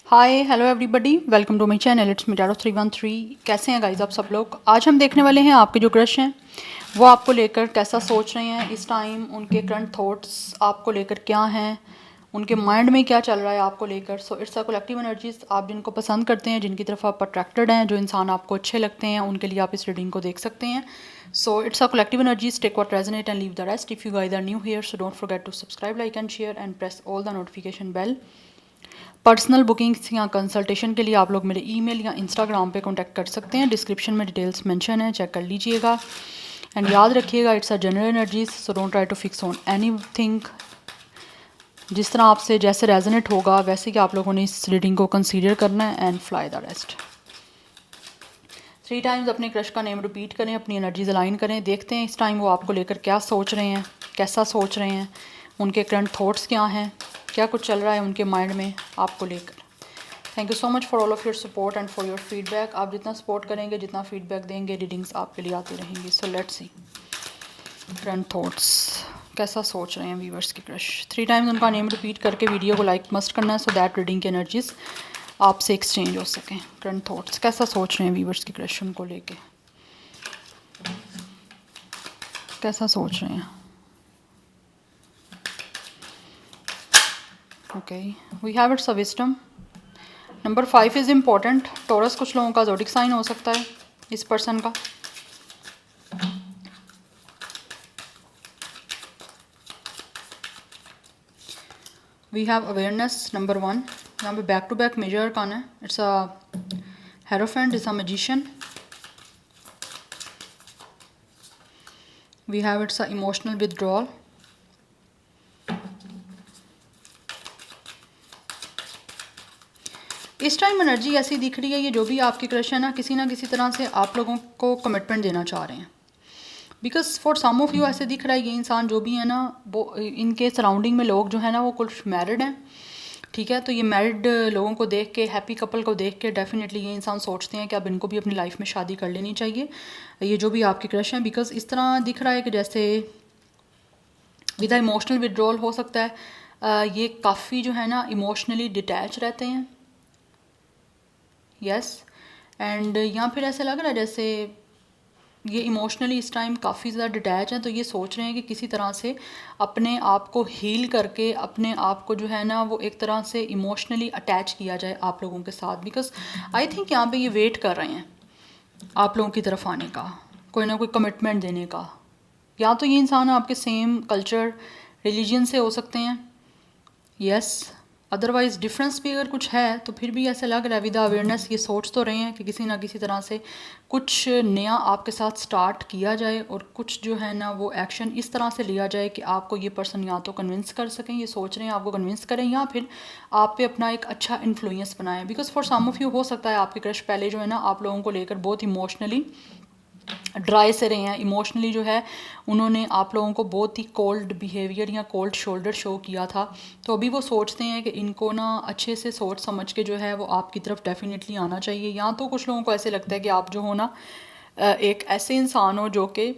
Hi hello everybody, welcome to my channel. It's me tarot 313। कैसे हैं guys आप सब लोग? आज हम देखने वाले हैं आपके जो क्रश हैं वो आपको लेकर कैसा सोच रहे हैं इस टाइम, उनके करंट थॉट्स आपको लेकर क्या हैं, उनके माइंड में क्या चल रहा है आपको लेकर। सो इट्स अ कलेक्टिव एनर्जीज। आप जिनको पसंद करते हैं, जिनकी तरफ आप अट्रैक्टेड हैं, जो इंसान आपको अच्छे लगते हैं, उनके लिए आप इस रीडिंग को देख सकते हैं। So it's a collective energies. Take what resonate and leave the rest. If you guys are new here so don't forget to subscribe, like and share and press all the notification bell. Personal bookings या consultation के लिए आप लोग मेरे email या Instagram पे contact कर सकते हैं। डिस्क्रिप्शन में डिटेल्स मेंशन है, चेक कर लीजिएगा। एंड याद रखिएगा, it's a general energies, so don't try to fix on anything. जिस तरह आपसे जैसे रेजोनेट होगा वैसे कि आप लोगों ने इस रीडिंग को कंसीडर करना है and fly the rest. 3 times अपने क्रश का नेम रिपीट करें, अपनी एनर्जीज अलाइन करें। देखते हैं इस टाइम वो आपको लेकर क्या सोच रहे हैं, कैसा सोच रहे हैं, उनके करंट थॉट्स क्या हैं, क्या कुछ चल रहा है उनके माइंड में आपको लेकर। Thank you so much for all of your support and for your feedback. आप जितना सपोर्ट करेंगे, जितना फीडबैक देंगे, रीडिंग्स आपके लिए आती रहेंगी। So let's see current thoughts, कैसा सोच रहे हैं व्यूवर्स की क्रश। 3 टाइम्स उनका नेम रिपीट करके वीडियो को लाइक मस्ट करना है, सो दैट रीडिंग की एनर्जीज आपसे एक्सचेंज हो सकें। करंट थॉट्स, कैसा सोच रहे हैं व्यूवर्स की क्रश उनको लेके, कैसा सोच रहे हैं। Okay, we have it's a wisdom. Number 5 is important. Taurus कुछ लोगों का ज़ोडिक साइन हो सकता है इस पर्सन का। We have awareness number 1। यहाँ पे back to back major arcana है। It's a hierophant, it's a magician. We have it's a emotional withdrawal. इस टाइम एनर्जी ऐसी दिख रही है, ये जो भी आपकी क्रश है ना किसी तरह से आप लोगों को कमिटमेंट देना चाह रहे हैं। Because for some of you ऐसे दिख रहा है ये इंसान जो भी है ना, वो इनके सराउंडिंग में लोग जो है ना वो कुछ मैरिड हैं, ठीक है। तो ये मैरिड लोगों को देख के, हैप्पी कपल को देख के डेफिनेटली ये इंसान सोचते हैं कि अब इनको भी अपनी लाइफ में शादी कर लेनी चाहिए, ये जो भी आपकी क्रश हैं। बिकॉज इस तरह दिख रहा है कि जैसे विद इमोशनल विड्रॉल हो सकता है, ये काफ़ी जो है ना इमोशनली डिटैच रहते हैं। यस, एंड यहाँ फिर ऐसा लग रहा है जैसे ये इमोशनली इस टाइम काफ़ी ज़्यादा डिटैच हैं। तो ये सोच रहे हैं कि किसी तरह से अपने आप को हील करके, अपने आप को जो है ना वो एक तरह से इमोशनली अटैच किया जाए आप लोगों के साथ। बिकॉज आई थिंक यहाँ पे ये वेट कर रहे हैं आप लोगों की तरफ आने का, कोई ना कोई कमिटमेंट देने का। या तो ये इंसान आपके सेम कल्चर, रिलीजन से हो सकते हैं, यस। अदरवाइज़ डिफरेंस भी अगर कुछ है तो फिर भी ऐसा लग रहा है विद अवेयरनेस ये सोच तो रहे हैं कि किसी ना किसी तरह से कुछ नया आपके साथ स्टार्ट किया जाए और कुछ जो है ना वो एक्शन इस तरह से लिया जाए कि आपको ये पर्सन या तो कन्विंस कर सकें, ये सोच रहे हैं आपको कन्विंस करें, या फिर आप पे अपना एक अच्छा इन्फ्लुएंस बनाएं। Because for some of you हो सकता है आपके क्रश पहले जो है ना आप लोगों को लेकर बहुत इमोशनली ड्राई से रहे हैं, इमोशनली जो है उन्होंने आप लोगों को बहुत ही कोल्ड बिहेवियर या कोल्ड शोल्डर शो किया था। तो अभी वो सोचते हैं कि इनको ना अच्छे से सोच समझ के जो है वो आपकी तरफ डेफिनेटली आना चाहिए। या तो कुछ लोगों को ऐसे लगता है कि आप जो हो ना एक ऐसे इंसान हो जो कि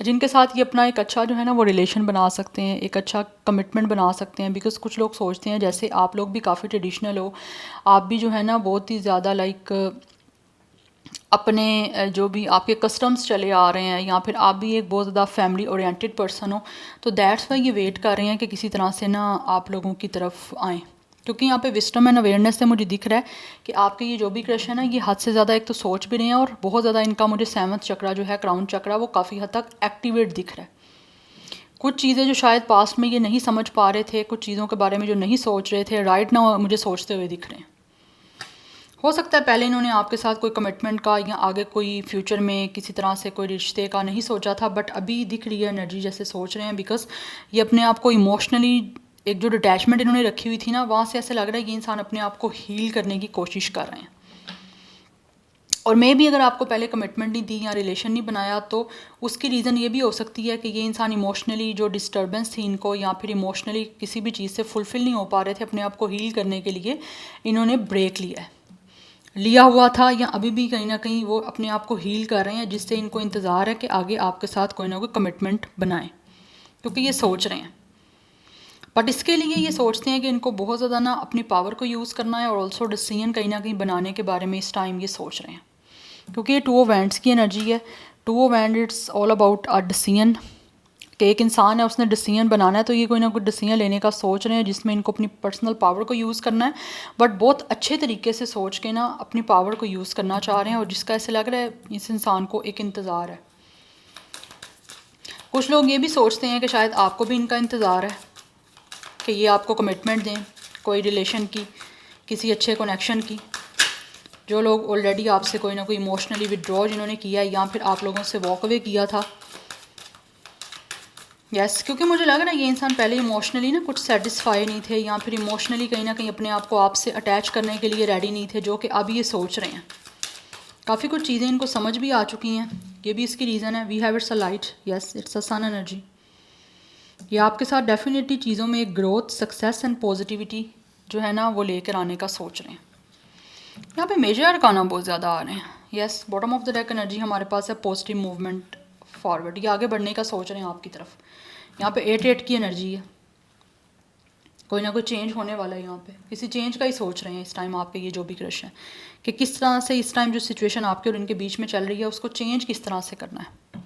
जिनके साथ ये अपना एक अच्छा जो है ना वो रिलेशन बना सकते हैं, एक अच्छा कमिटमेंट बना सकते हैं। बिकॉज कुछ लोग सोचते हैं जैसे आप लोग भी काफ़ी ट्रेडिशनल हो, आप भी जो है ना बहुत ही ज़्यादा लाइक अपने जो भी आपके कस्टम्स चले आ रहे हैं, या फिर आप भी एक बहुत ज़्यादा फैमिली ओरिएंटेड पर्सन हो। तो दैट्स वाई ये वेट कर रहे हैं कि किसी तरह से ना आप लोगों की तरफ आएँ। क्योंकि यहाँ पे विस्डम एंड अवेयरनेस से मुझे दिख रहा है कि आपके ये जो भी क्रश है ना ये हद से ज़्यादा एक तो सोच भी रहे हैं, और बहुत ज़्यादा इनका मुझे 7वां चक्रा जो है, क्राउन चक्रा, वो काफ़ी हद तक एक्टिवेट दिख रहा है। कुछ चीज़ें जो शायद पास्ट में ये नहीं समझ पा रहे थे, कुछ चीज़ों के बारे में जो नहीं सोच रहे थे, राइट नाउ मुझे सोचते हुए दिख रहे हैं। हो सकता है पहले इन्होंने आपके साथ कोई कमिटमेंट का या आगे कोई फ्यूचर में किसी तरह से कोई रिश्ते का नहीं सोचा था, बट अभी दिख रही है एनर्जी जैसे सोच रहे हैं। बिकॉज ये अपने आप को इमोशनली एक जो डिटैचमेंट इन्होंने रखी हुई थी ना, वहाँ से ऐसा लग रहा है कि इंसान अपने आप को हील करने की कोशिश कर रहे हैं। और मे भी अगर आपको पहले कमिटमेंट नहीं दी या रिलेशन नहीं बनाया तो उसकी रीज़न ये भी हो सकती है कि ये इंसान इमोशनली जो डिस्टर्बेंस थी इनको, या फिर इमोशनली किसी भी चीज़ से फुलफ़िल नहीं हो पा रहे थे, अपने आप को हील करने के लिए इन्होंने ब्रेक लिया हुआ था, या अभी भी कहीं ना कहीं वो अपने आप को हील कर रहे हैं, जिससे इनको इंतज़ार है कि आगे आपके साथ कोई ना कोई कमिटमेंट बनाएं, क्योंकि ये सोच रहे हैं। बट इसके लिए ये सोचते हैं कि इनको बहुत ज़्यादा ना अपनी पावर को यूज़ करना है और ऑल्सो डिसीजन कहीं ना कहीं बनाने के बारे में इस टाइम ये सोच रहे हैं, क्योंकि ये 2 ऑफ वैंड्स की एनर्जी है। 2 of wand it's all about a decision, कि एक इंसान है उसने डिसीजन बनाना है, तो ये कोई ना कोई डिसीजन लेने का सोच रहे हैं जिसमें इनको अपनी पर्सनल पावर को यूज़ करना है, बट बहुत अच्छे तरीके से सोच के ना अपनी पावर को यूज़ करना चाह रहे हैं, और जिसका ऐसे लग रहा है इस इंसान को एक इंतज़ार है। कुछ लोग ये भी सोचते हैं कि शायद आपको भी इनका इंतज़ार है कि ये आपको कमिटमेंट दें कोई रिलेशन की, किसी अच्छे कनेक्शन की। जो लोग ऑलरेडी आपसे कोई ना कोई इमोशनली विड्रॉ जिन्होंने किया है, या फिर आप लोगों से वॉक अवे किया था, यस क्योंकि मुझे लग रहा है ये इंसान पहले इमोशनली ना कुछ सेटिस्फाई नहीं थे, या फिर इमोशनली कहीं ना कहीं अपने आप को आपसे अटैच करने के लिए रेडी नहीं थे, जो कि अब ये सोच रहे हैं। काफ़ी कुछ चीज़ें इनको समझ भी आ चुकी हैं, ये भी इसकी रीज़न है। We have it's a light, yes it's a sun energy. ये आपके साथ डेफिनेटली चीज़ों में एक ग्रोथ, सक्सेस एंड पॉजिटिविटी जो है ना वो लेकर आने का सोच रहे हैं। यहाँ पे मेजर अरकाना बहुत ज़्यादा आ रहे हैं। Yes bottom of the deck energy हमारे पास है पॉजिटिव मूवमेंट फॉरवर्ड, ये आगे बढ़ने का सोच रहे हैं आपकी तरफ। यहाँ पे 8 की एनर्जी है, कोई ना कोई चेंज होने वाला है। यहाँ पे किसी चेंज का ही सोच रहे हैं इस टाइम आपके ये जो भी क्रश है, कि किस तरह से इस टाइम जो सिचुएशन आपके और इनके बीच में चल रही है उसको चेंज किस तरह से करना है।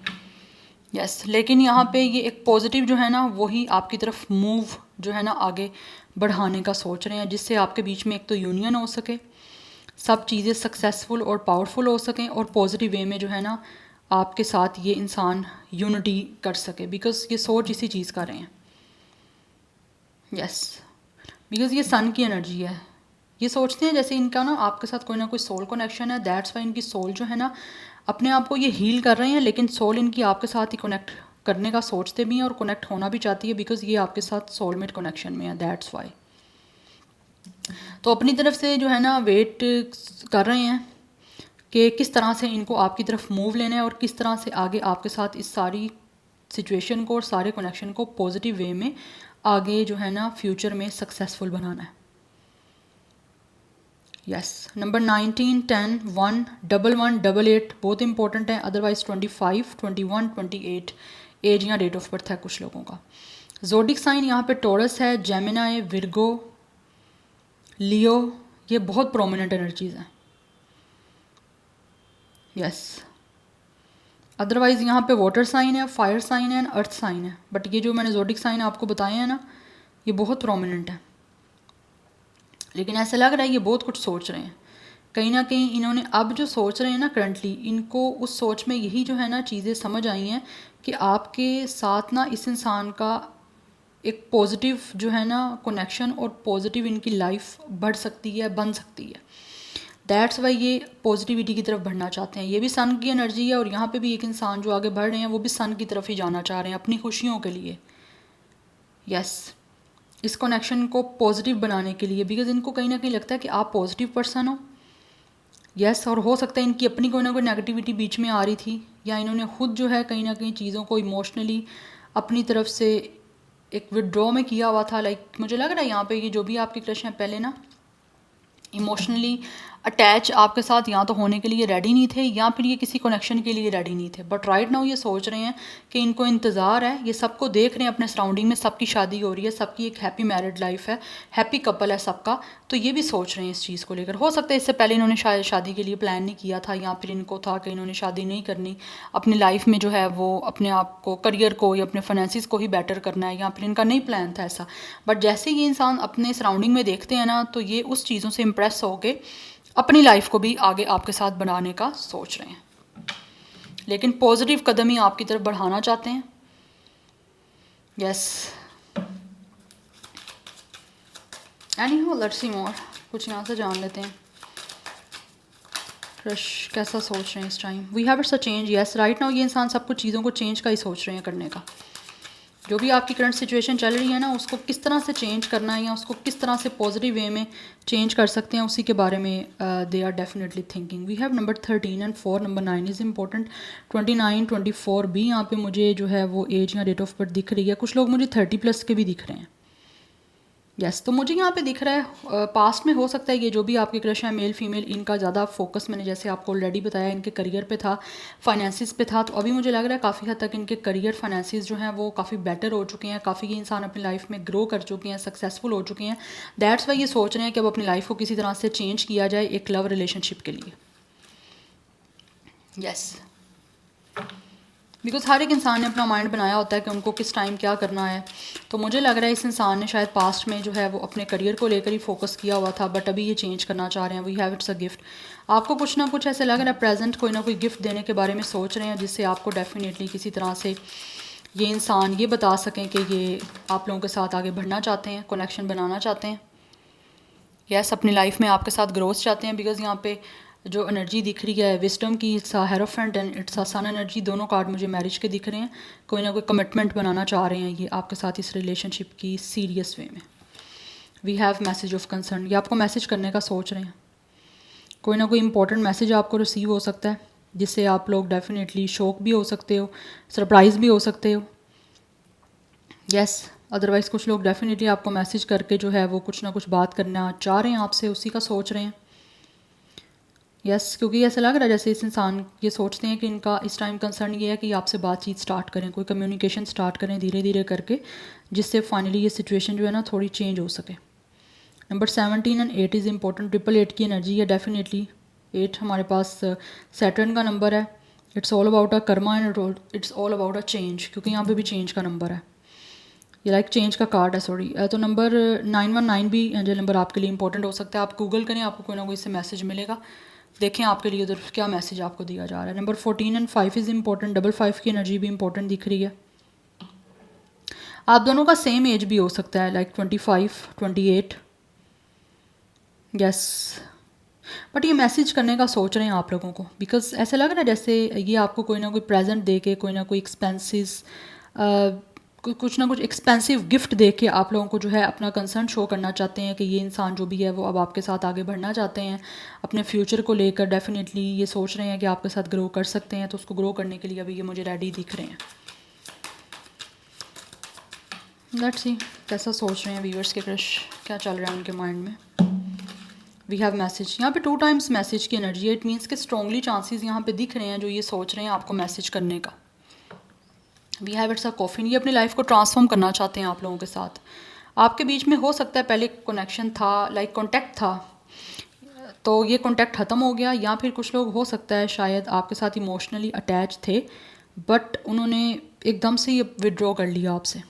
यस लेकिन यहाँ पे ये एक पॉजिटिव जो है ना वही आपकी तरफ मूव जो है ना आगे बढ़ाने का सोच रहे हैं, जिससे आपके बीच में एक तो यूनियन हो सके, सब चीज़ें सक्सेसफुल और पावरफुल हो सकें, और पॉजिटिव वे में जो है ना आपके साथ ये इंसान यूनिटी कर सके, बिकॉज ये सोच इसी चीज़ का रहे हैं। यस बिकॉज ये सन की एनर्जी है, ये सोचते हैं जैसे इनका ना आपके साथ कोई ना कोई सोल कनेक्शन है, दैट्स वाई इनकी सोल जो है ना अपने आप को ये हील कर रहे हैं, लेकिन सोल इनकी आपके साथ ही कनेक्ट करने का सोचते भी हैं और कनेक्ट होना भी चाहती है, बिकॉज ये आपके साथ सोलमेट कनेक्शन में है, दैट्स वाई। तो अपनी तरफ से जो है ना वेट कर रहे हैं कि किस तरह से इनको आपकी तरफ मूव लेना है, और किस तरह से आगे आपके साथ इस सारी सिचुएशन को और सारे कनेक्शन को पॉजिटिव वे में आगे जो है ना फ्यूचर में सक्सेसफुल बनाना है। यस नंबर 19, 10, 1, 11, 88 बहुत इंपॉर्टेंट है, अदरवाइज 25, 21, 28 एज या डेट ऑफ बर्थ है कुछ लोगों का। जोडिक साइन यहाँ पे टॉरस है, जेमिनाई, विर्गो, लियो, ये बहुत प्रोमिनेंट एनर्जीज हैं। यस अदरवाइज़ यहाँ पे वाटर साइन है, फायर साइन है, अर्थ साइन है, बट ये जो मैंने जोडिक साइन आपको बताए हैं ना ये बहुत प्रोमिनेंट है। लेकिन ऐसा लग रहा है ये बहुत कुछ सोच रहे हैं, कहीं ना कहीं इन्होंने अब जो सोच रहे हैं ना करंटली, इनको उस सोच में यही जो है ना चीज़ें समझ आई हैं कि आपके साथ ना इस इंसान का एक पॉजिटिव जो है ना कनेक्शन और पॉजिटिव इनकी लाइफ बढ़ सकती है, बन सकती है। दैट्स वाई ये पॉजिटिविटी की तरफ बढ़ना चाहते हैं। ये भी सन की एनर्जी है, और यहाँ पे भी एक इंसान जो आगे बढ़ रहे हैं वो भी सन की तरफ ही जाना चाह रहे हैं अपनी खुशियों के लिए। यस इस कनेक्शन को पॉजिटिव बनाने के लिए, बिकॉज इनको कहीं ना कहीं लगता है कि आप पॉजिटिव पर्सन हो। यस और हो सकता है इनकी अपनी कोई ना कोई नेगेटिविटी बीच में आ रही थी, या इन्होंने खुद जो है कहीं ना कहीं चीज़ों को इमोशनली अपनी तरफ से एक विड्रॉ में किया हुआ था। लाइक मुझे लग रहा है यहाँ पे ये जो भी आपके क्रश हैं पहले ना इमोशनली अटैच आपके साथ या तो होने के लिए रेडी नहीं थे, या फिर ये किसी कनेक्शन के लिए रेडी नहीं थे, बट राइट नाउ ये सोच रहे हैं कि इनको इंतज़ार है। ये सबको देख रहे हैं अपने सराउंडिंग में, सबकी शादी हो रही है, सबकी एक हैप्पी मैरिड लाइफ है, हैप्पी कपल है सबका, तो ये भी सोच रहे हैं इस चीज़ को लेकर। हो सकता है इससे पहले इन्होंने शायद शादी के लिए प्लान नहीं किया था, या फिर इनको था कि इन्होंने शादी नहीं करनी, अपनी लाइफ में जो है वो अपने आप को, करियर को या अपने फाइनेंसिस को ही बेटर करना है, या फिर इनका नहीं प्लान था ऐसा। बट जैसे ये इंसान अपने सराउंडिंग में देखते हैं ना तो ये उस चीज़ों से इम्प्रेस हो के अपनी लाइफ को भी आगे आपके साथ बनाने का सोच रहे हैं, लेकिन पॉजिटिव कदम ही आपकी तरफ बढ़ाना चाहते हैं। यस एनीहाउ लेट्स सी मोर, कुछ यहाँ से जान लेते हैं क्रश कैसा सोच रहे हैं इस time. We have it's a change, yes right now ये इंसान सब कुछ चीज़ों को चेंज का ही सोच रहे हैं करने का। जो भी आपकी करंट सिचुएशन चल रही है ना उसको किस तरह से चेंज करना है, या उसको किस तरह से पॉजिटिव वे में चेंज कर सकते हैं, उसी के बारे में they are definitely thinking. We have number 13 and 4, number 9 is important, 29, 24 भी यहाँ पे मुझे जो है वो एज या डेट ऑफ बर्थ दिख रही है। कुछ लोग मुझे 30+ के भी दिख रहे हैं। यस तो मुझे यहाँ पे दिख रहा है पास्ट में हो सकता है ये जो भी आपके क्रश है मेल फीमेल, इनका ज़्यादा फोकस मैंने जैसे आपको ऑलरेडी बताया इनके करियर पे था, फाइनेंसिस पे था। तो अभी मुझे लग रहा है काफ़ी हद तक इनके करियर फाइनेंसिस जो हैं वो काफ़ी बेटर हो चुके हैं, काफ़ी ये इंसान अपनी लाइफ में ग्रो कर चुके हैं, सक्सेसफुल हो चुके हैं। दैट्स वाई ये सोच रहे हैं कि अब अपनी लाइफ को किसी तरह से चेंज किया जाए एक लव रिलेशनशिप के लिए। यस बिकॉज हर एक इंसान ने अपना माइंड बनाया होता है कि उनको किस टाइम क्या करना है। तो मुझे लग रहा है इस इंसान ने शायद पास्ट में जो है वो अपने करियर को लेकर ही फोकस किया हुआ था, बट अभी ये चेंज करना चाह रहे हैं। We have it's a gift. आपको कुछ ना कुछ ऐसे लग रहा है प्रेजेंट कोई ना कोई गिफ्ट देने के बारे में सोच रहे हैं, जिससे आपको डेफिनेटली किसी तरह से ये इंसान ये बता सकें कि ये आप लोगों के साथ आगे बढ़ना चाहते हैं, कनेक्शन बनाना चाहते हैं। यस अपनी लाइफ में आपके साथ ग्रोथ चाहते हैं। बिकॉज यहाँ पे जो एनर्जी दिख रही है विजडम की, it's a hierophant and it's a sun energy, दोनों कार्ड मुझे मैरिज के दिख रहे हैं। कोई ना कोई कमिटमेंट बनाना चाह रहे हैं ये आपके साथ इस रिलेशनशिप की सीरियस वे में। We have message of concern, ये आपको मैसेज करने का सोच रहे हैं। कोई ना कोई इंपॉर्टेंट मैसेज आपको रिसीव हो सकता है, जिससे आप लोग डेफिनेटली शॉक भी हो सकते हो, सरप्राइज़ भी हो सकते हो। यस अदरवाइज़ कुछ लोग डेफिनेटली आपको मैसेज करके जो है वो कुछ ना कुछ बात करना चाह रहे हैं आपसे, उसी का सोच रहे हैं। यस क्योंकि ऐसा लग रहा है जैसे इस इंसान ये सोचते हैं कि इनका इस टाइम कंसर्न ये है कि आपसे बातचीत स्टार्ट करें, कोई कम्युनिकेशन स्टार्ट करें धीरे धीरे करके, जिससे फाइनली ये सिचुएशन जो है ना थोड़ी चेंज हो सके। Number 17 and 8 is important. 888 की एनर्जी है डेफिनेटली। 8 हमारे पास सैटर्न का नंबर है। It's all about a Karma and it's all about a change, क्योंकि यहाँ पे भी चेंज का नंबर है, ये लाइक चेंज का कार्ड है सॉरी। तो नंबर 919 भी एंजल नंबर आपके लिए इंपॉर्टेंट हो सकता है। आप गूगल करें, आपको कोई ना कोई इससे मैसेज मिलेगा, देखें आपके लिए उधर क्या मैसेज आपको दिया जा रहा है। Number 14 and 5 is important. 55 की एनर्जी भी इंपॉर्टेंट दिख रही है। आप दोनों का सेम एज भी हो सकता है, लाइक 25 28। यस बट ये मैसेज करने का सोच रहे हैं आप लोगों को, बिकॉज ऐसा लग रहा है जैसे ये आपको कोई ना कोई प्रेजेंट दे के, कोई ना कोई एक्सपेंसिस कुछ ना कुछ एक्सपेंसिव गिफ्ट दे के आप लोगों को जो है अपना कंसर्न शो करना चाहते हैं कि ये इंसान जो भी है वो अब आपके साथ आगे बढ़ना चाहते हैं अपने फ्यूचर को लेकर। डेफिनेटली ये सोच रहे हैं कि आपके साथ ग्रो कर सकते हैं, तो उसको ग्रो करने के लिए अभी ये मुझे रेडी दिख रहे हैं। लेट्स सी कैसा सोच रहे हैं व्यूअर्स के क्रश, क्या चल रहा है उनके माइंड में। वी हैव मैसेज, यहाँ पे 2 टाइम्स मैसेज की एनर्जी है। इट मीन्स कि स्ट्रॉन्गली चांसेस यहाँ पे दिख रहे हैं जो ये सोच रहे हैं आपको मैसेज करने का। We have it's a coffin, ये अपनी लाइफ को ट्रांसफॉर्म करना चाहते हैं आप लोगों के साथ। आपके बीच में हो सकता है पहले कनेक्शन था, लाइक कॉन्टैक्ट था, तो ये कॉन्टैक्ट ख़त्म हो गया, या फिर कुछ लोग हो सकता है शायद आपके साथ इमोशनली अटैच थे, बट उन्होंने एकदम से ये विड्रॉ कर लिया आपसे,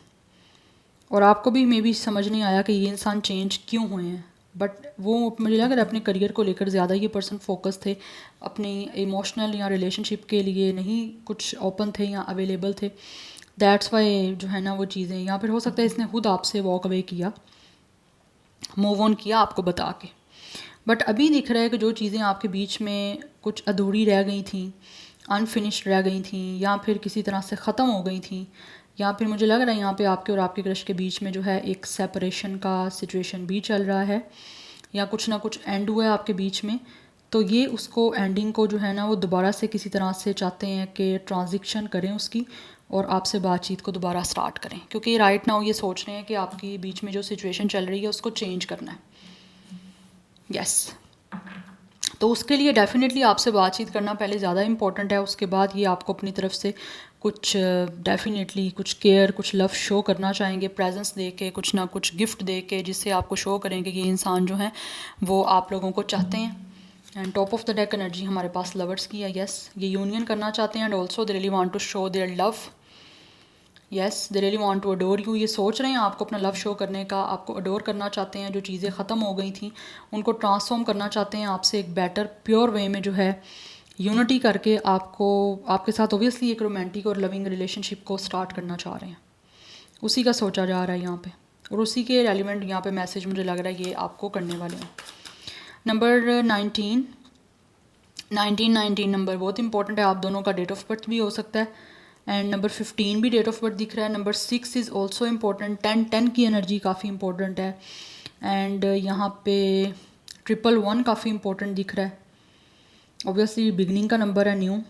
और आपको भी मे बी समझ नहीं आया कि ये इंसान चेंज क्यों हुए हैं। बट वो मुझे लग रहा है अपने करियर को लेकर ज़्यादा ये पर्सन फोकस थे, अपनी इमोशनल या रिलेशनशिप के लिए नहीं कुछ ओपन थे या अवेलेबल थे। दैट्स वाई जो है ना वो चीज़ें, या फिर हो सकता है इसने खुद आपसे वॉक अवे किया, मूव ऑन किया आपको बता के। बट अभी दिख रहा है कि जो चीज़ें आपके बीच में कुछ अधूरी रह गई थी, अनफिनिश्ड रह गई थी, या फिर किसी तरह से ख़त्म हो गई थी, या फिर मुझे लग रहा है यहाँ पे आपके और आपके क्रश के बीच में जो है एक सेपरेशन का सिचुएशन भी चल रहा है, या कुछ ना कुछ एंड हुआ है आपके बीच में। तो ये उसको एंडिंग को जो है ना वो दोबारा से किसी तरह से चाहते हैं कि ट्रांजिशन करें उसकी, और आपसे बातचीत को दोबारा स्टार्ट करें, क्योंकि राइट नाउ ये सोच रहे हैं कि आपके बीच में जो सिचुएशन चल रही है उसको चेंज करना है। यस तो उसके लिए डेफिनेटली आपसे बातचीत करना पहले ज़्यादा इंपॉर्टेंट है, उसके बाद ये आपको अपनी तरफ से कुछ डेफिनेटली कुछ केयर, कुछ लव शो करना चाहेंगे, प्रेजेंस दे के, कुछ ना कुछ गिफ्ट दे के, जिससे आपको शो करेंगे कि ये इंसान जो है वो आप लोगों को चाहते हैं। And top of the deck energy हमारे पास लवर्स की है। यस ये यूनियन करना चाहते हैं, and also they really want to show their love. Yes they really want to adore you, ये सोच रहे हैं आपको अपना लव शो करने का, आपको अडोर करना चाहते हैं। जो चीज़ें ख़त्म हो गई थी उनको ट्रांसफॉर्म करना चाहते हैं आपसे एक बेटर प्योर वे में, जो है यूनिटी करके आपको आपके साथ ओबियसली एक रोमांटिक और लविंग रिलेशनशिप को स्टार्ट करना चाह रहे हैं। उसी का सोचा जा रहा है यहाँ पे, और उसी के रेलिवेंट यहाँ पे मैसेज मुझे लग रहा है ये आपको करने वाले हैं। नंबर 19 नंबर बहुत इंपॉर्टेंट है, आप दोनों का डेट ऑफ बर्थ भी हो सकता है। एंड नंबर 15 भी डेट ऑफ बर्थ दिख रहा है। Number 6 is also important. 10 की एनर्जी काफ़ी इंपॉर्टेंट है। एंड यहाँ पे 111 काफ़ी इंपॉर्टेंट दिख रहा है, ऑब्वियसली बिगनिंग का नंबर है, न्यू।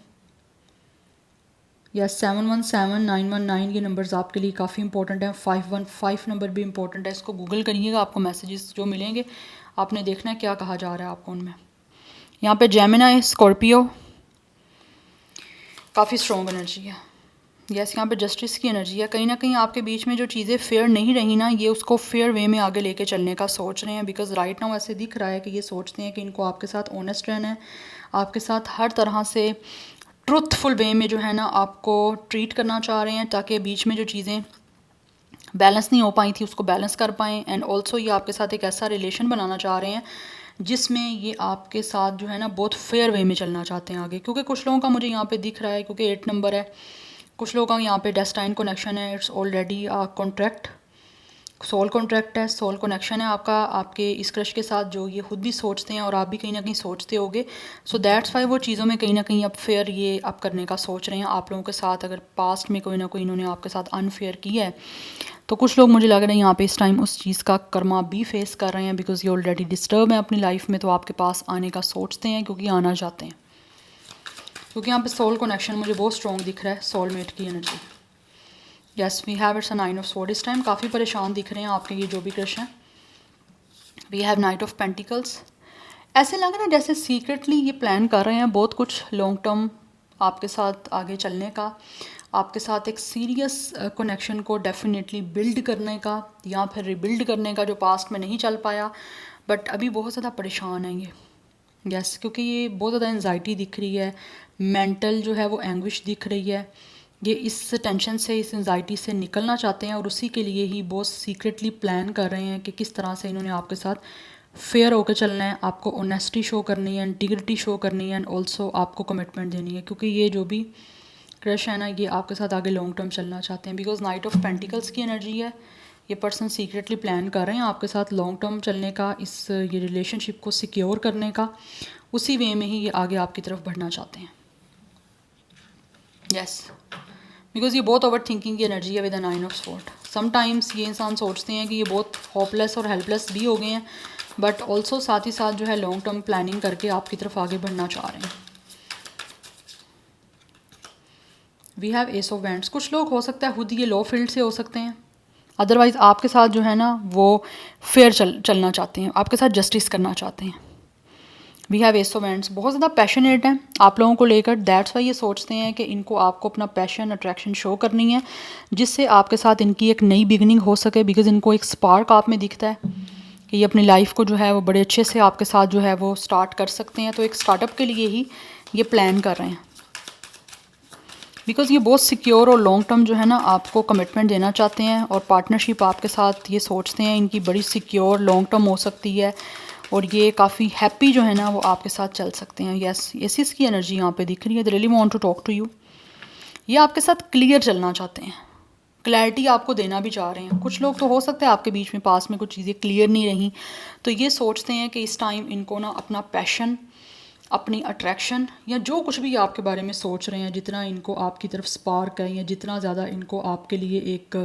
या 717919 ये नंबर्स आपके लिए काफ़ी इंपॉर्टेंट हैं। 515 नंबर भी इंपॉर्टेंट है, इसको गूगल करिएगा, आपको मैसेजेस जो मिलेंगे आपने देखना है क्या कहा जा रहा है आपको उनमें। यहाँ पे जेमिनी, स्कॉर्पियो, काफ़ी स्ट्रॉन्ग एनर्जी है। यस, यहाँ पे जस्टिस की एनर्जी है। कहीं ना कहीं आपके बीच में जो चीज़ें फेयर नहीं रही ना, ये उसको फेयर वे में आगे लेके चलने का सोच रहे हैं। बिकॉज राइट नाउ ऐसे दिख रहा है कि ये सोचते हैं कि इनको आपके साथ ऑनेस्ट रहना है, आपके साथ हर तरह से ट्रुथफुल वे में जो है ना आपको ट्रीट करना चाह रहे हैं, ताकि बीच में जो चीज़ें बैलेंस नहीं हो पाई थी उसको बैलेंस कर पाएँ। एंड ऑल्सो ये आपके साथ एक ऐसा रिलेशन बनाना चाह रहे हैं जिसमें ये आपके साथ जो है ना बहुत फेयर वे में चलना चाहते हैं आगे। क्योंकि कुछ लोगों का मुझे यहाँ पे दिख रहा है, क्योंकि 8 नंबर है, कुछ लोगों का यहाँ पे डेस्टाइन कनेक्शन है, it's already a contract, soul contract है, सोल कनेक्शन है आपका आपके इस क्रश के साथ, जो ये खुद भी सोचते हैं और आप भी कहीं ना कहीं सोचते होगे। सो दैट्स वाई वो चीज़ों में कहीं ना कहीं अब फेयर ये आप करने का सोच रहे हैं आप लोगों के साथ। अगर पास्ट में कोई ना कोई इन्होंने आपके साथ अनफेयर किया है तो कुछ लोग मुझे लग रहा है यहाँ पे इस टाइम उस चीज़ का कर्मा भी फेस कर रहे हैं, बिकॉज ये ऑलरेडी डिस्टर्ब है अपनी लाइफ में, तो आपके पास आने का सोचते हैं क्योंकि आना चाहते हैं। क्योंकि यहाँ पे सोल कनेक्शन मुझे बहुत स्ट्रॉन्ग दिख रहा है, सोलमेट की energy. Yes, we have it's a 9 of sword. इस टाइम काफ़ी परेशान दिख रहे हैं आपके ये जो भी क्रश हैं। We have knight of pentacles. ऐसे लग रहा है जैसे सीक्रेटली ये प्लान कर रहे हैं बहुत कुछ लॉन्ग टर्म आपके साथ आगे चलने का, आपके साथ एक सीरियस कनेक्शन को डेफिनेटली बिल्ड करने का या फिर रिबिल्ड करने का, जो पास्ट में नहीं चल पाया। बट अभी बहुत ज़्यादा परेशान है ये। यस, क्योंकि ये बहुत ज़्यादा एंजाइटी दिख रही है, मेंटल जो है वो एंग्विश दिख रही है। ये इस टेंशन से, इस एंजाइटी से निकलना चाहते हैं और उसी के लिए ही बहुत सीक्रेटली प्लान कर रहे हैं कि किस तरह से इन्होंने आपके साथ फेयर होकर चलना है, आपको ऑनेस्टी शो करनी है, इंटीग्रिटी शो करनी है, एंड ऑल्सो आपको कमिटमेंट देनी है। क्योंकि ये जो भी क्रश है ना, ये आपके साथ आगे लॉन्ग टर्म चलना चाहते हैं। बिकॉज नाइट ऑफ पेंटिकल्स की एनर्जी है, ये पर्सन सीक्रेटली प्लान कर रहे हैं आपके साथ लॉन्ग टर्म चलने का, इस ये रिलेशनशिप को सिक्योर करने का, उसी वे में ही ये आगे आपकी तरफ बढ़ना चाहते हैं। यस, बिकॉज ये बहुत ओवर थिंकिंग की एनर्जी है with the 9 of sword. Sometimes ये इंसान सोचते हैं कि ये बहुत होपलेस और हेल्पलेस भी हो गए हैं, बट ऑल्सो साथ ही साथ जो है लॉन्ग टर्म प्लानिंग करके आपकी तरफ आगे बढ़ना चाह रहे हैं। We have ace of wands. कुछ लोग हो सकता है खुद ये लो फील्ड से हो सकते हैं, अदरवाइज़ आपके साथ जो है ना वो फेयर चलना चाहते हैं, आपके साथ जस्टिस करना चाहते हैं। We have ace of wands, बहुत ज़्यादा पैशनेट हैं आप लोगों को लेकर। दैट्स वाई ये सोचते हैं कि इनको आपको अपना पैशन अट्रैक्शन शो करनी है, जिससे आपके साथ इनकी एक नई बिगनिंग हो सके। बिकॉज इनको एक स्पार्क आप में दिखता है कि ये अपनी लाइफ को जो है वो बड़े अच्छे से आपके साथ जो है वो स्टार्ट कर सकते हैं। तो एक स्टार्टअप के लिए ही ये प्लान कर रहे हैं। बिकॉज़ ये बहुत सिक्योर और लॉन्ग टर्म जो है ना आपको कमिटमेंट देना चाहते हैं, और पार्टनरशिप आपके साथ ये सोचते हैं इनकी बड़ी सिक्योर लॉन्ग टर्म हो सकती है, और ये काफ़ी हैप्पी जो है ना वो आपके साथ चल सकते हैं। यस, इसकी एनर्जी यहाँ पे दिख रही है। They really want to talk to you. ये आपके साथ क्लियर चलना चाहते हैं, क्लैरिटी आपको देना भी चाह रहे हैं। कुछ लोग तो हो सकता है आपके बीच में पास में कुछ चीज़ें क्लियर नहीं रहीं, तो ये सोचते हैं कि इस टाइम इनको ना अपना पैशन, अपनी अट्रैक्शन, या जो कुछ भी आपके बारे में सोच रहे हैं, जितना इनको आपकी तरफ स्पार्क है या जितना ज़्यादा इनको आपके लिए एक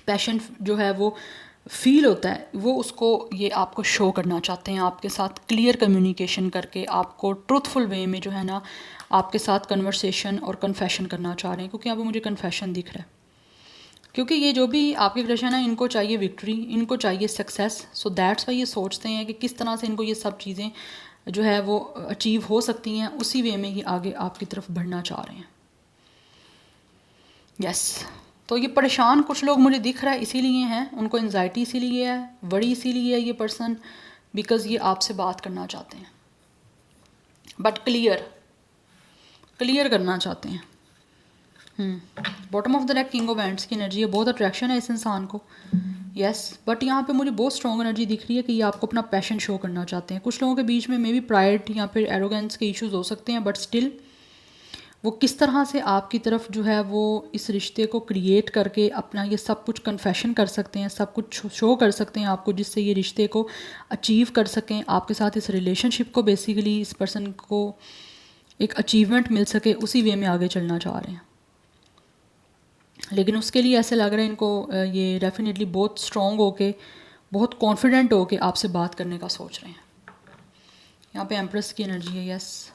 पैशन जो है वो फील होता है, वो उसको ये आपको शो करना चाहते हैं। आपके साथ क्लियर कम्युनिकेशन करके आपको ट्रूथफुल वे में जो है ना आपके साथ कन्वर्सेशन और कन्फेशन करना चाह रहे हैं। क्योंकि यहाँ पे मुझे कन्फेशन दिख रहा है, क्योंकि ये जो भी आपके क्रश है ना, इनको चाहिए विक्ट्री, इनको चाहिए सक्सेस। सो दैट्स वाई ये सोचते हैं कि किस तरह से इनको ये सब चीज़ें जो है वो अचीव हो सकती हैं, उसी वे में ही आगे आपकी तरफ बढ़ना चाह रहे हैं। यस, तो ये परेशान कुछ लोग मुझे दिख रहा है इसीलिए हैं, उनको एंजाइटी इसीलिए है, वरी इसीलिए है ये पर्सन, बिकॉज़ ये आपसे बात करना चाहते हैं, बट क्लियर करना चाहते हैं। Bottom of the deck king of wands की एनर्जी है, बहुत अट्रैक्शन है इस इंसान को। यस, बट यहाँ पे मुझे बहुत स्ट्रॉन्ग एनर्जी दिख रही है कि ये आपको अपना पैशन शो करना चाहते हैं। कुछ लोगों के बीच में मे बी प्राइड या फिर एरोगेंस के इश्यूज हो सकते हैं, बट स्टिल वो किस तरह से आपकी तरफ जो है वो इस रिश्ते को क्रिएट करके अपना ये सब कुछ कन्फेशन कर सकते हैं, सब कुछ शो कर सकते हैं आपको, जिससे ये रिश्ते को अचीव कर सकें आपके साथ, इस रिलेशनशिप को बेसिकली इस पर्सन को एक अचीवमेंट मिल सके, उसी वे में आगे चलना चाह रहे हैं। लेकिन उसके लिए ऐसे लग रहा है इनको ये डेफिनेटली बहुत स्ट्रॉन्ग होके, बहुत कॉन्फिडेंट होके आपसे बात करने का सोच रहे हैं। यहाँ पे एम्प्रेस की एनर्जी है। यस,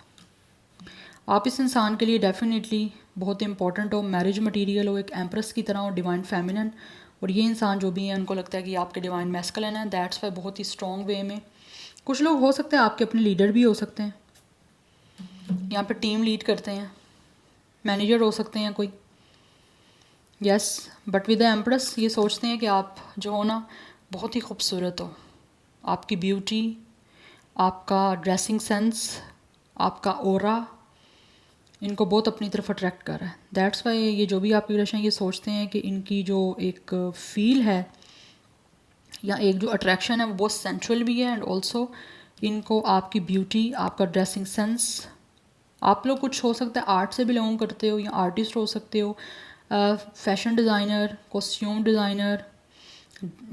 आप इस इंसान के लिए डेफिनेटली बहुत इंपॉर्टेंट हो, मैरिज मटेरियल हो, एक एम्प्रेस की तरह हो, डिवाइन फेमिनन। और ये इंसान जो भी है उनको लगता है कि आपके डिवाइन मैस्कुलिन है, दैट्स वाई बहुत ही स्ट्रॉन्ग वे में। कुछ लोग हो सकते हैं आपके अपने लीडर भी हो सकते हैं, यहाँ पे टीम लीड करते हैं, मैनेजर हो सकते हैं कोई, yes. But with the empress ये सोचते हैं कि आप जो हो ना बहुत ही खूबसूरत हो, आपकी ब्यूटी, आपका ड्रेसिंग सेंस, आपका ओरा इनको बहुत अपनी तरफ अट्रैक्ट कर रहा है। दैट्स वाई ये जो भी आपकी रिलेशन ये सोचते हैं कि इनकी जो एक फील है या एक जो अट्रैक्शन है वो बहुत सेंचुअल भी है, एंड ऑल्सो इनको आपकी ब्यूटी, आपका ड्रेसिंग सेंस, आप लोग कुछ हो सकता है आर्ट से बिलोंग करते हो या आर्टिस्ट हो सकते हो, fashion designer, costume designer,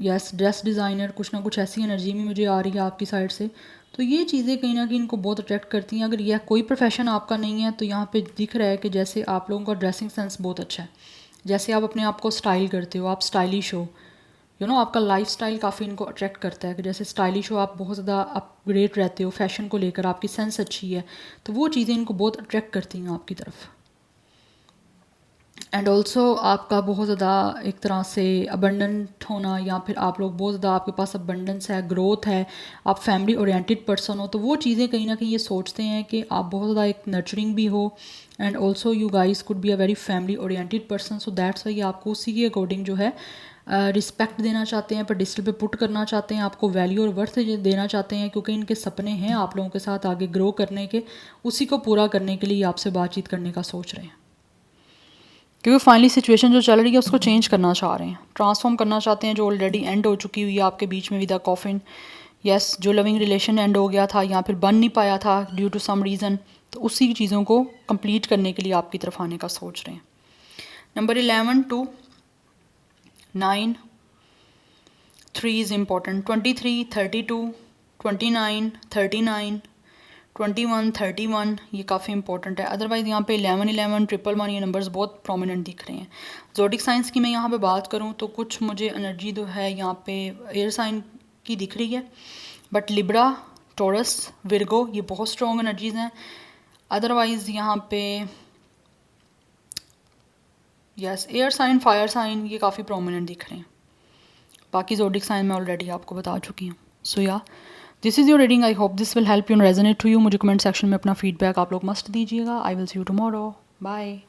yes dress designer, कुछ ना कुछ ऐसी एनर्जी भी मुझे आ रही है आपकी साइड से। तो ये चीज़ें कहीं ना कहीं इनको बहुत अट्रैक्ट करती हैं। अगर यह कोई प्रोफेशन आपका नहीं है तो यहाँ पे दिख रहा है कि जैसे आप लोगों का ड्रेसिंग सेंस बहुत अच्छा है, जैसे आप अपने आप को स्टाइल करते हो, आप स्टाइलिश हो, आपका लाइफ स्टाइल काफ़ी इनको अट्रैक्ट करता है कि जैसे स्टाइलिश हो, आप बहुत ज़्यादा अपग्रेड रहते हो फैशन को लेकर, आपकी सेंस अच्छी है, तो वो चीज़ें इनको बहुत अट्रैक्ट करती हैं आपकी तरफ। एंड ऑल्सो आपका बहुत ज़्यादा एक तरह से अबंडेंट होना, या फिर आप लोग बहुत ज़्यादा आपके पास अबंडेंस है, ग्रोथ है, आप फैमिली ओरिएंटेड पर्सन हो, तो वो चीज़ें कहीं ना कहीं ये सोचते हैं कि आप बहुत ज़्यादा एक नर्चरिंग भी हो, and also you guys could be a very family oriented person. So that's why आपको उसी के अकॉर्डिंग जो है रिस्पेक्ट देना चाहते हैं, पेडिस्टल पे पुट करना चाहते हैं, आपको वैल्यू और वर्थ देना चाहते हैं, क्योंकि इनके सपने हैं आप लोगों के साथ आगे ग्रो करने के, उसी को पूरा करने के लिए आपसे बातचीत करने का सोच रहे हैं, क्योंकि फाइनली सिचुएशन जो चल रही है उसको चेंज करना चाह रहे हैं, ट्रांसफॉर्म करना चाहते हैं जो ऑलरेडी एंड हो चुकी हुई है आपके बीच में विद द कॉफिन। यस, जो लविंग रिलेशन एंड हो गया था या फिर बन नहीं पाया था ड्यू टू सम रीज़न, तो उसी चीज़ों को कंप्लीट करने के लिए आपकी तरफ आने का सोच रहे हैं। नंबर 11 2 9 3 इज़ इम्पॉर्टेंट, 23 32 29 39 21 31 ये काफ़ी इंपॉर्टेंट है। अदरवाइज़ यहाँ पे 11 11 1 1 ये नंबर्स बहुत प्रोमिनेंट दिख रहे हैं। ज़ोडिक साइंस की मैं यहाँ पे बात करूँ तो कुछ मुझे एनर्जी जो है यहाँ पे एयर साइन की दिख रही है, बट लिब्रा, टॉरस, विर्गो ये बहुत स्ट्रॉन्ग एनर्जीज़ हैं। अदरवाइज़ यहाँ पे yes air sign, fire sign ये काफ़ी प्रोमिनेंट दिख रहे हैं। बाकी ज़ोडिक साइन मैं ऑलरेडी आपको बता चुकी हूँ। सो या this is your reading, I hope this will help you and resonate to you. मुझे कमेंट सेक्शन में अपना फीडबैक आप लोग मस्ट दीजिएगा। I will see you tomorrow, bye.